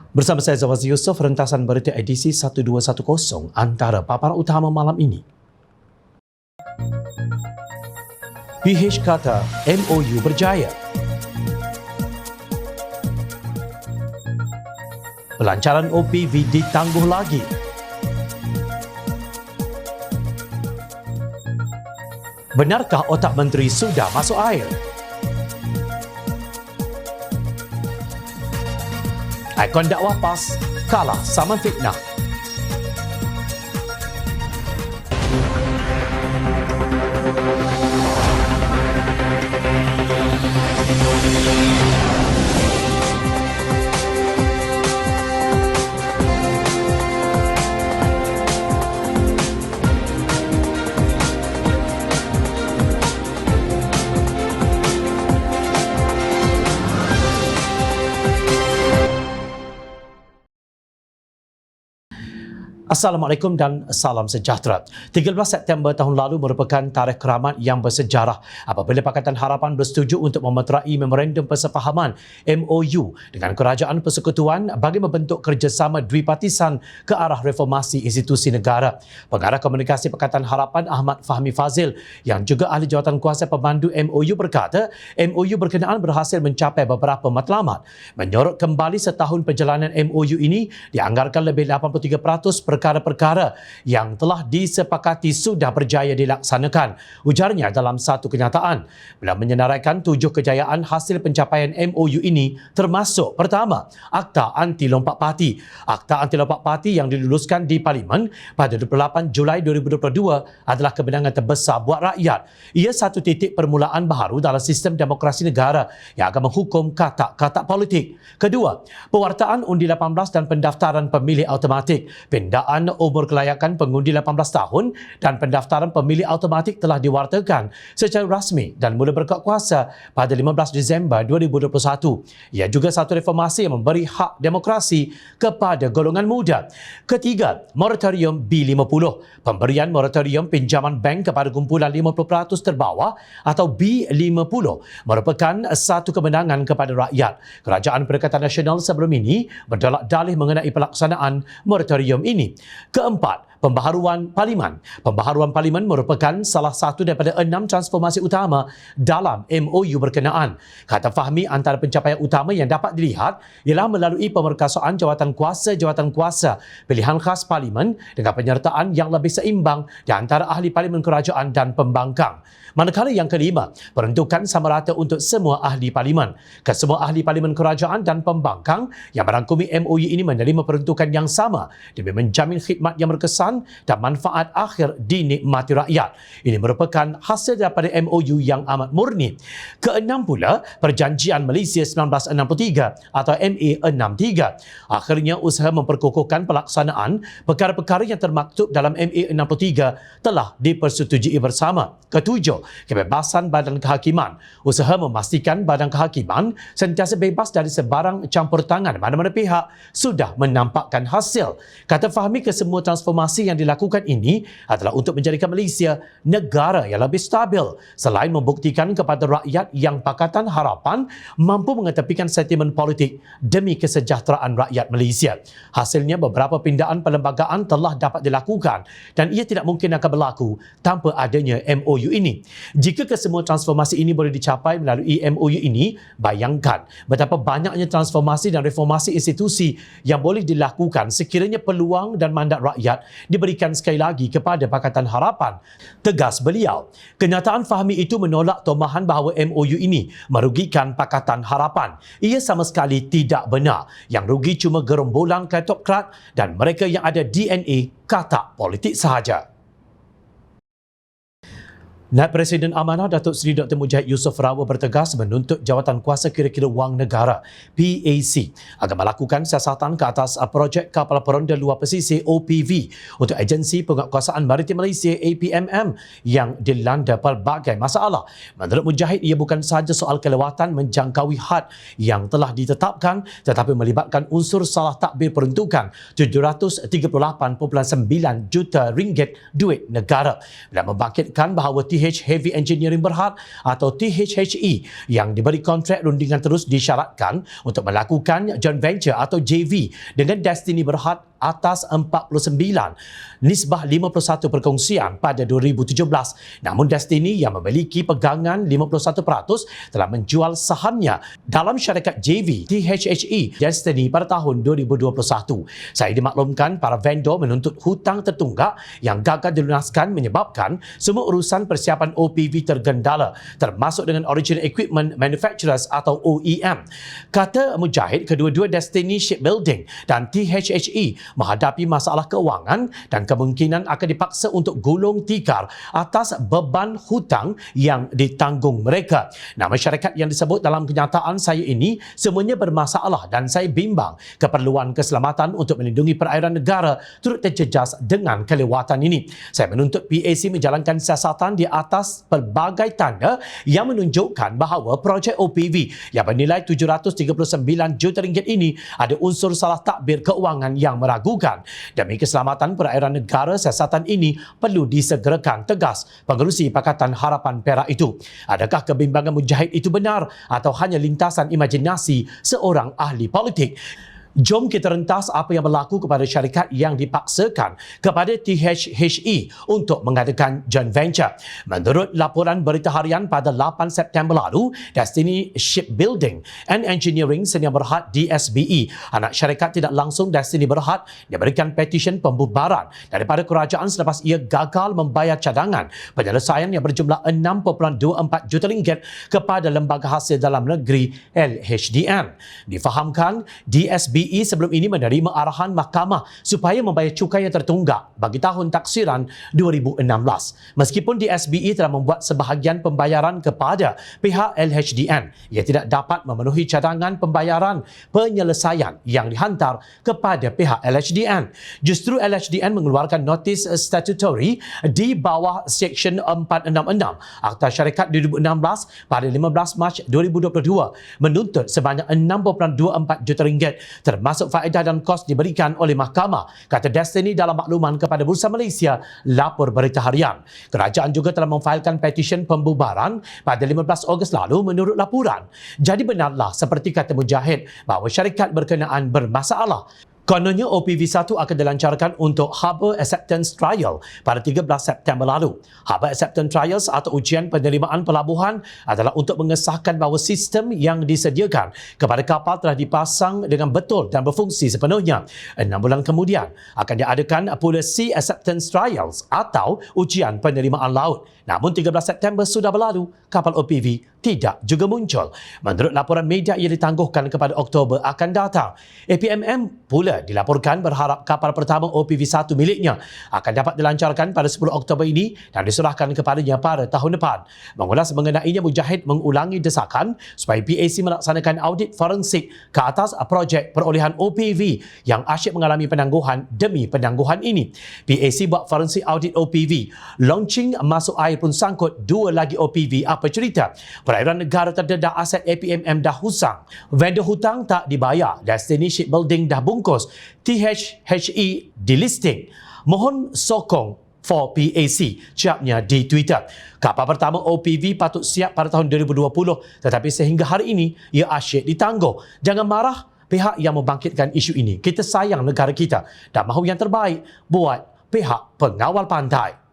Bersama saya Zawazi Yusof, rentasan berita edisi 1210 antara paparan utama malam ini. PH kata MOU berjaya. Pelancaran OPV ditangguh lagi. Benarkah otak menteri sudah masuk air? Ikon dakwah PAS kalah saman fitnah. Assalamualaikum dan salam sejahtera. 13 September tahun lalu merupakan tarikh keramat yang bersejarah apabila Pakatan Harapan bersetuju untuk memeterai Memorandum Persefahaman MOU dengan Kerajaan Persekutuan bagi membentuk kerjasama dwipartisan ke arah reformasi institusi negara. Pengarah Komunikasi Pakatan Harapan Ahmad Fahmi Fazil yang juga ahli jawatankuasa pemandu MOU berkata, MOU berkenaan berhasil mencapai beberapa matlamat. Menyorot kembali setahun perjalanan MOU ini, dianggarkan lebih 83% perkara-perkara yang telah disepakati sudah berjaya dilaksanakan. Ujarnya dalam satu kenyataan bila menyenaraikan 7 kejayaan hasil pencapaian MOU ini, termasuk pertama, Akta Anti Lompat Parti. Akta Anti Lompat Parti yang diluluskan di Parlimen pada 28 Julai 2022 adalah kemenangan terbesar buat rakyat. Ia satu titik permulaan baharu dalam sistem demokrasi negara yang akan menghukum katak-katak politik. Kedua, pewartaan undi 18 dan pendaftaran pemilih automatik. Umur kelayakan pengundi 18 tahun dan pendaftaran pemilih automatik telah diwartakan secara rasmi dan mula berkuat kuasa pada 15 Disember 2021. Ia juga satu reformasi yang memberi hak demokrasi kepada golongan muda. Ketiga, moratorium B50. Pemberian moratorium pinjaman bank kepada kumpulan 50% terbawah atau B50 merupakan satu kemenangan kepada rakyat. Kerajaan Perikatan Nasional sebelum ini berdalak dalih mengenai pelaksanaan moratorium ini. Keempat, pembaharuan Parlimen. Pembaharuan Parlimen merupakan salah satu daripada 6 transformasi utama dalam MOU berkenaan. Kata Fahmi, antara pencapaian utama yang dapat dilihat ialah melalui pemerkasaan jawatan kuasa pilihan khas Parlimen dengan penyertaan yang lebih seimbang di antara ahli Parlimen kerajaan dan pembangkang. Manakala yang kelima, peruntukan sama rata untuk semua ahli Parlimen. Kesemua ahli Parlimen kerajaan dan pembangkang yang merangkumi MOU ini menerima peruntukan yang sama demi menjamin khidmat yang berkesan dan manfaat akhir dinikmati rakyat. Ini merupakan hasil daripada MOU yang amat murni. Keenam pula, Perjanjian Malaysia 1963 atau MA63. Akhirnya usaha memperkukuhkan pelaksanaan perkara-perkara yang termaktub dalam MA63 telah dipersetujui bersama. Ketujuh, kebebasan badan kehakiman. Usaha memastikan badan kehakiman sentiasa bebas dari sebarang campur tangan mana-mana pihak sudah menampakkan hasil. Kata Fahmi, kesemua transformasi yang dilakukan ini adalah untuk menjadikan Malaysia negara yang lebih stabil selain membuktikan kepada rakyat yang Pakatan Harapan mampu mengetepikan sentimen politik demi kesejahteraan rakyat Malaysia. Hasilnya, beberapa pindaan perlembagaan telah dapat dilakukan dan ia tidak mungkin akan berlaku tanpa adanya MOU ini. Jika kesemua transformasi ini boleh dicapai melalui MOU ini, bayangkan betapa banyaknya transformasi dan reformasi institusi yang boleh dilakukan sekiranya peluang dan mandat rakyat diberikan sekali lagi kepada Pakatan Harapan. Tegas beliau. Kenyataan Fahmi itu menolak tomahan bahawa MOU ini merugikan Pakatan Harapan. Ia sama sekali tidak benar. Yang rugi cuma gerombolan kleptokrat dan mereka yang ada DNA katak politik sahaja. Naib Presiden Amanah Datuk Seri Dr. Mujahid Yusof Rawal bertegas menuntut Jawatankuasa Kira-kira Wang Negara PAC agar melakukan siasatan ke atas projek kapal peronda luar pesisir OPV untuk Agensi Penguatkuasaan Maritim Malaysia APMM yang dilanda pelbagai masalah. Menurut Mujahid, ia bukan sahaja soal kelewatan menjangkaui had yang telah ditetapkan tetapi melibatkan unsur salah takbir peruntukan RM738.9 juta duit negara. Dan membangkitkan bahawa TH Heavy Engineering Berhad atau THHE yang diberi kontrak rundingan terus disyaratkan untuk melakukan joint venture atau JV dengan Destiny Berhad atas 49, nisbah 51 perkongsian pada 2017. Namun Destiny yang memiliki pegangan 51% telah menjual sahamnya dalam syarikat JV THHE Destiny pada tahun 2021. Saya dimaklumkan para vendor menuntut hutang tertunggak yang gagal dilunaskan menyebabkan semua urusan persiapan OPV tergendala, termasuk dengan Original Equipment Manufacturers atau OEM. Kata Mujahid, kedua-dua Destiny Shipbuilding dan THHE menghadapi masalah keuangan dan kemungkinan akan dipaksa untuk gulung tikar atas beban hutang yang ditanggung mereka. Nama syarikat yang disebut dalam kenyataan saya ini semuanya bermasalah dan saya bimbang keperluan keselamatan untuk melindungi perairan negara turut terjejas dengan kelewatan ini. Saya menuntut PAC menjalankan siasatan di atas pelbagai tanda yang menunjukkan bahawa projek OPV yang bernilai 739 juta ringgit ini ada unsur salah takbir keuangan yang meragukan. Demi keselamatan perairan negara, siasatan ini perlu disegerakan, tegas Pengerusi Pakatan Harapan Perak itu. Adakah kebimbangan Mujahid itu benar atau hanya lintasan imajinasi seorang ahli politik? Jom kita rentas apa yang berlaku kepada syarikat yang dipaksakan kepada THHE untuk mengadakan joint venture. Menurut laporan Berita Harian pada 8 September lalu, Destiny Shipbuilding and Engineering Sdn Bhd DSBE, anak syarikat tidak langsung Destiny Berhad, diberikan petisyen pembubaran daripada kerajaan selepas ia gagal membayar cadangan penyelesaian yang berjumlah 6.24 juta ringgit kepada Lembaga Hasil Dalam Negeri LHDN. Difahamkan, DSBE sebelum ini menerima arahan mahkamah supaya membayar cukai yang tertunggak bagi tahun taksiran 2016. Meskipun DSBE telah membuat sebahagian pembayaran kepada pihak LHDN, ia tidak dapat memenuhi cadangan pembayaran penyelesaian yang dihantar kepada pihak LHDN. Justru LHDN mengeluarkan notis statutory di bawah Seksyen 466 Akta Syarikat 2016 pada 15 Mac 2022 menuntut sebanyak 6.24 juta ringgit termasuk faedah dan kos diberikan oleh mahkamah, kata Destiny dalam makluman kepada Bursa Malaysia, lapor Berita Harian. Kerajaan juga telah memfailkan petisyen pembubaran pada 15 Ogos lalu menurut laporan. Jadi benarlah seperti kata Mujahid bahawa syarikat berkenaan bermasalah. Kononnya OPV1 akan dilancarkan untuk Harbour Acceptance Trial pada 13 September lalu. Harbour Acceptance Trials atau ujian penerimaan pelabuhan adalah untuk mengesahkan bahawa sistem yang disediakan kepada kapal telah dipasang dengan betul dan berfungsi sepenuhnya. 6 bulan kemudian akan diadakan pula Sea Acceptance Trials atau ujian penerimaan laut. Namun 13 September sudah berlalu, kapal OPV tidak juga muncul. Menurut laporan media ia ditangguhkan kepada Oktober akan datang. APMM pula dilaporkan berharap kapal pertama OPV1 miliknya akan dapat dilancarkan pada 10 Oktober ini dan diserahkan kepadanya pada tahun depan. Mengulas mengenainya, Mujahid mengulangi desakan supaya PAC melaksanakan audit forensik ke atas projek perolehan OPV yang asyik mengalami penangguhan demi penangguhan ini. PAC buat forensik audit OPV. Launching masuk air pun sangkut 2 lagi OPV. Apa cerita? Perairan negara terdedah, aset APMM dah husang. Vendor hutang tak dibayar. Destiny Shipbuilding dah bungkus. THHE delisting. Mohon sokong for PAC, capnya di Twitter. Kapal pertama OPV patut siap pada tahun 2020 tetapi sehingga hari ini ia asyik ditangguh. Jangan marah pihak yang membangkitkan isu ini. Kita sayang negara kita dan mahu yang terbaik buat pihak pengawal pantai.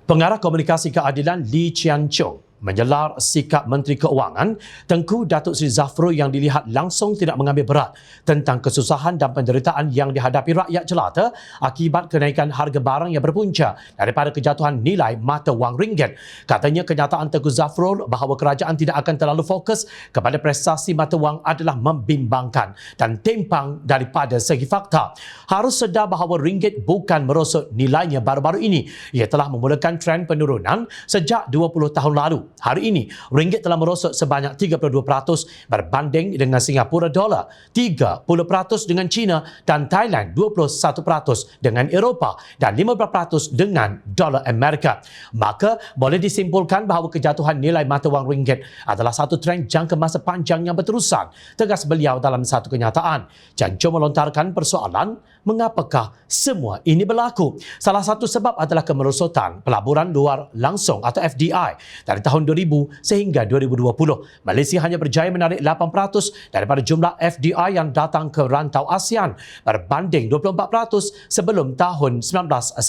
Pengarah Komunikasi Keadilan Lee Chian Chung menjelar sikap Menteri Keuangan Tengku Datuk Seri Zafrul yang dilihat langsung tidak mengambil berat tentang kesusahan dan penderitaan yang dihadapi rakyat jelata akibat kenaikan harga barang yang berpunca daripada kejatuhan nilai mata wang ringgit. Katanya kenyataan Tengku Zafrul bahawa kerajaan tidak akan terlalu fokus kepada prestasi mata wang adalah membimbangkan dan timpang daripada segi fakta. Harus sedar bahawa ringgit bukan merosot nilainya baru-baru ini. Ia telah memulakan trend penurunan sejak 20 tahun lalu. lalu. Hari ini, ringgit telah merosot sebanyak 32% berbanding dengan Singapura dolar, 30% dengan China dan Thailand, 21% dengan Eropah dan 15% dengan dolar Amerika. Maka, boleh disimpulkan bahawa kejatuhan nilai mata wang ringgit adalah satu trend jangka masa panjang yang berterusan, tegas beliau dalam satu kenyataan. Chan Chong melontarkan persoalan, mengapakah semua ini berlaku? Salah satu sebab adalah kemerosotan pelaburan luar langsung atau FDI dari tahun 2000 sehingga 2020. Malaysia hanya berjaya menarik 8% daripada jumlah FDI yang datang ke rantau ASEAN berbanding 24% sebelum tahun 1997.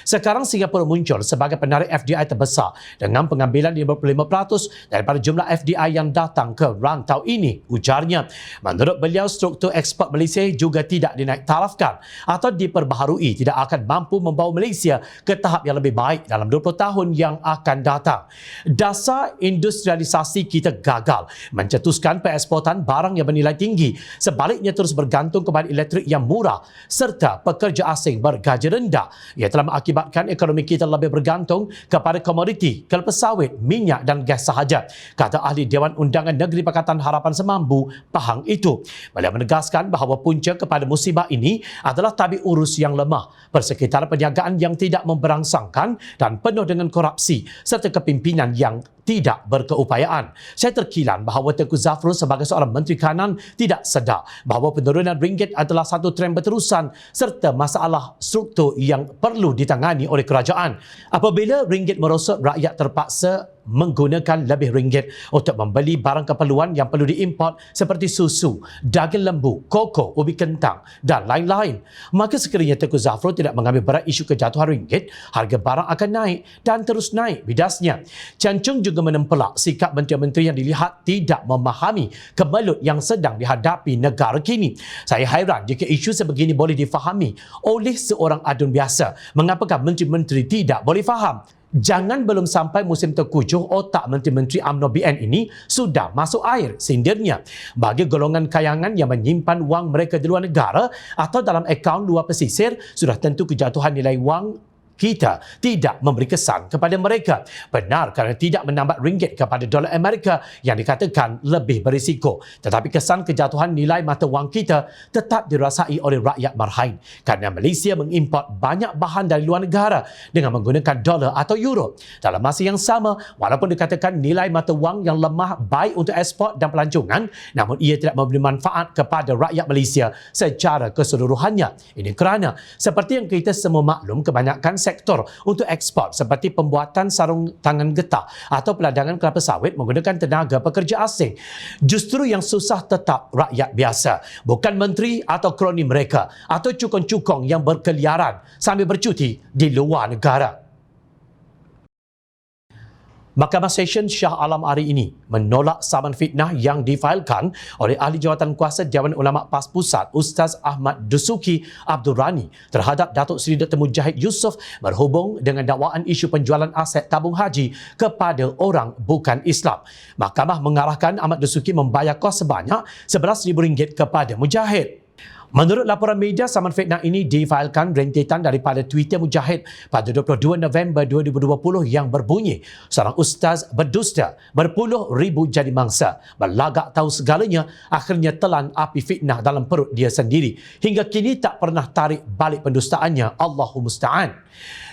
Sekarang Singapura muncul sebagai penarik FDI terbesar dengan pengambilan 55% daripada jumlah FDI yang datang ke rantau ini, ujarnya. Menurut beliau, struktur ekspor Malaysia juga tidak dinaik tarafkan atau diperbaharui, tidak akan mampu membawa Malaysia ke tahap yang lebih baik dalam 20 tahun yang akan datang. Dasar industrialisasi kita gagal mencetuskan pengeksportan barang yang bernilai tinggi. Sebaliknya terus bergantung kepada elektrik yang murah serta pekerja asing bergaji rendah. Ia telah mengakibatkan ekonomi kita lebih bergantung kepada komoditi, kelapa sawit, minyak dan gas sahaja, kata ahli Dewan Undangan Negeri Pakatan Harapan Semambu, Pahang itu. Beliau menegaskan bahawa punca kepada musibah ini adalah tabik urus yang lemah, persekitaran perniagaan yang tidak memberangsangkan dan penuh dengan korupsi serta kepimpinan yang tidak berkeupayaan. Saya terkilan bahawa Tengku Zafrul sebagai seorang Menteri Kanan tidak sedar bahawa penurunan ringgit adalah satu trend berterusan serta masalah struktur yang perlu ditangani oleh kerajaan. Apabila ringgit merosot, rakyat terpaksa menggunakan lebih ringgit untuk membeli barang keperluan yang perlu diimport seperti susu, daging lembu, koko, ubi kentang dan lain-lain. Maka sekiranya Tengku Zafrul tidak mengambil berat isu kejatuhan ringgit, harga barang akan naik dan terus naik, bidasnya. Chan Chong juga menempelak sikap menteri-menteri yang dilihat tidak memahami kemelut yang sedang dihadapi negara kini. Saya hairan jika isu sebegini boleh difahami oleh seorang adun biasa. Mengapakah menteri-menteri tidak boleh faham? Jangan belum sampai musim terkujuh, otak menteri-menteri UMNO BN ini sudah masuk air, sindirnya. Bagi golongan kayangan yang menyimpan wang mereka di luar negara atau dalam akaun luar pesisir, sudah tentu kejatuhan nilai wang kita tidak memberi kesan kepada mereka. Benar kerana tidak menambah ringgit kepada dolar Amerika yang dikatakan lebih berisiko. Tetapi kesan kejatuhan nilai mata wang kita tetap dirasai oleh rakyat marhain kerana Malaysia mengimport banyak bahan dari luar negara dengan menggunakan dolar atau euro. Dalam masa yang sama, walaupun dikatakan nilai mata wang yang lemah baik untuk ekspor dan pelancongan, namun ia tidak memberi manfaat kepada rakyat Malaysia secara keseluruhannya. Ini kerana seperti yang kita semua maklum, kebanyakan sektor untuk ekspor seperti pembuatan sarung tangan getah atau peladangan kelapa sawit menggunakan tenaga pekerja asing. Justru yang susah tetap rakyat biasa, bukan menteri atau kroni mereka atau cukong-cukong yang berkeliaran sambil bercuti di luar negara. Mahkamah Session Shah Alam hari ini menolak saman fitnah yang difailkan oleh Ahli Jawatan Kuasa Dewan Ulama PAS Pusat Ustaz Ahmad Dusuki Abdul Rani terhadap Datuk Seri Dr. Mujahid Yusof berhubung dengan dakwaan isu penjualan aset tabung haji kepada orang bukan Islam. Mahkamah mengarahkan Ahmad Dusuki membayar kos sebanyak RM11,000 kepada Mujahid. Menurut laporan media, saman fitnah ini difailkan rentetan daripada Twitter Mujahid pada 22 November 2020 yang berbunyi, seorang ustaz berdusta, berpuluh ribu jadi mangsa, berlagak tahu segalanya, akhirnya telan api fitnah dalam perut dia sendiri. Hingga kini tak pernah tarik balik pendustaannya, Allahu Musta'an.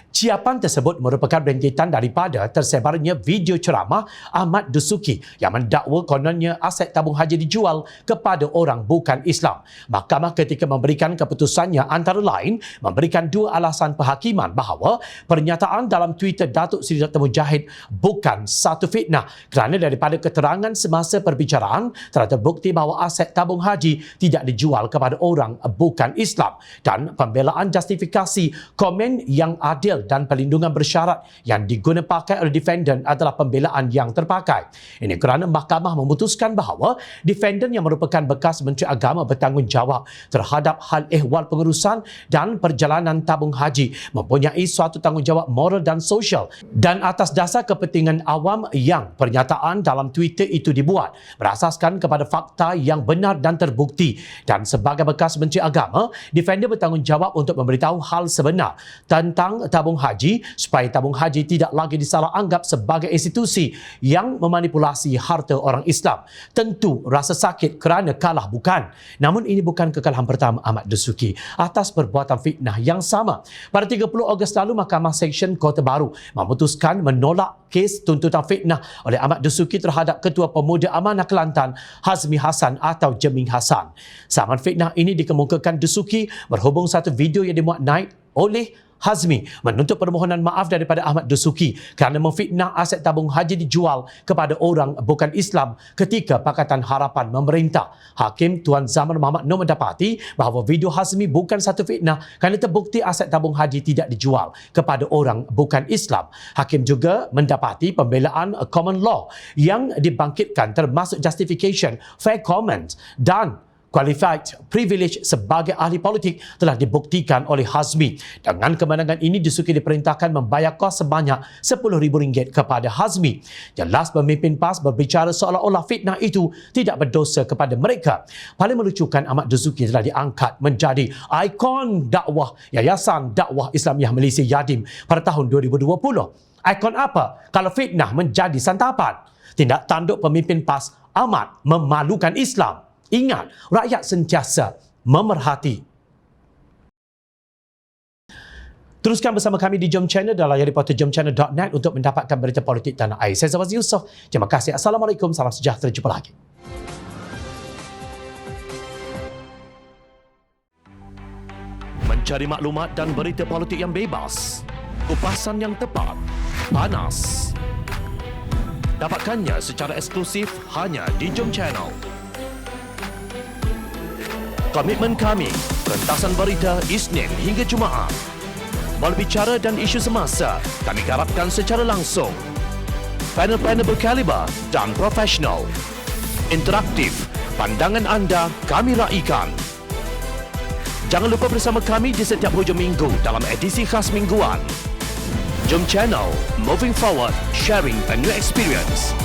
Ciapan tersebut merupakan rentetan daripada tersebarnya video ceramah Ahmad Dusuki yang mendakwa kononnya aset tabung haji dijual kepada orang bukan Islam. Mahkamah ketika memberikan keputusannya antara lain memberikan dua alasan penghakiman bahawa pernyataan dalam Twitter Datuk Seri Dr. Mujahid bukan satu fitnah kerana daripada keterangan semasa perbicaraan telah terbukti bahawa aset tabung haji tidak dijual kepada orang bukan Islam, dan pembelaan justifikasi komen yang adil dan perlindungan bersyarat yang diguna pakai oleh defendant adalah pembelaan yang terpakai. Ini kerana mahkamah memutuskan bahawa defendant yang merupakan bekas Menteri Agama bertanggungjawab terhadap hal ehwal pengurusan dan perjalanan tabung haji mempunyai suatu tanggungjawab moral dan sosial, dan atas dasar kepentingan awam yang pernyataan dalam Twitter itu dibuat berasaskan kepada fakta yang benar dan terbukti, dan sebagai bekas Menteri Agama, defendant bertanggungjawab untuk memberitahu hal sebenar tentang tabung tabung haji supaya tabung haji tidak lagi disalah anggap sebagai institusi yang memanipulasi harta orang Islam. Tentu rasa sakit kerana kalah bukan. Namun ini bukan kekalahan pertama Ahmad Dasuki atas perbuatan fitnah yang sama. Pada 30 Ogos lalu, Mahkamah Seksyen Kota Baru memutuskan menolak kes tuntutan fitnah oleh Ahmad Dasuki terhadap Ketua Pemuda Amanah Kelantan Hazmi Hassan atau Jeming Hassan. Saman fitnah ini dikemukakan Dasuki berhubung satu video yang dimuat naik oleh Hazmi menuntut permohonan maaf daripada Ahmad Dasuki kerana memfitnah aset tabung haji dijual kepada orang bukan Islam ketika Pakatan Harapan memerintah. Hakim Tuan Zaman Muhammad Noor mendapati bahawa video Hazmi bukan satu fitnah kerana terbukti aset tabung haji tidak dijual kepada orang bukan Islam. Hakim juga mendapati pembelaan common law yang dibangkitkan termasuk justification, fair comment dan qualified privilege sebagai ahli politik telah dibuktikan oleh Hazmi. Dengan kemenangan ini, Dasuki diperintahkan membayar kos sebanyak RM10,000 kepada Hazmi. Jelas pemimpin PAS berbicara seolah-olah fitnah itu tidak berdosa kepada mereka. Paling melucukan, Ahmad Dasuki telah diangkat menjadi ikon dakwah Yayasan Dakwah Islamiah Malaysia Yadim pada tahun 2020. Ikon apa kalau fitnah menjadi santapan? Tindak tanduk pemimpin PAS amat memalukan Islam. Ingat, rakyat sentiasa memerhati. Teruskan bersama kami di Jom Channel dan layari portal jomchannel.net untuk mendapatkan berita politik tanah air. Saya Zawaz Yusof. Terima kasih. Assalamualaikum. Salam sejahtera. Jumpa lagi. Mencari maklumat dan berita politik yang bebas. Kupasan yang tepat. Panas. Dapatkannya secara eksklusif hanya di Jom Channel. Komitmen kami, pentasan berita Isnin hingga Jumaat. Berbicara dan isu semasa, kami garapkan secara langsung. Panel-panel berkaliber dan profesional. Interaktif, pandangan anda kami raikan. Jangan lupa bersama kami di setiap hujung minggu dalam edisi khas mingguan. Jom Channel, moving forward, sharing a new experience.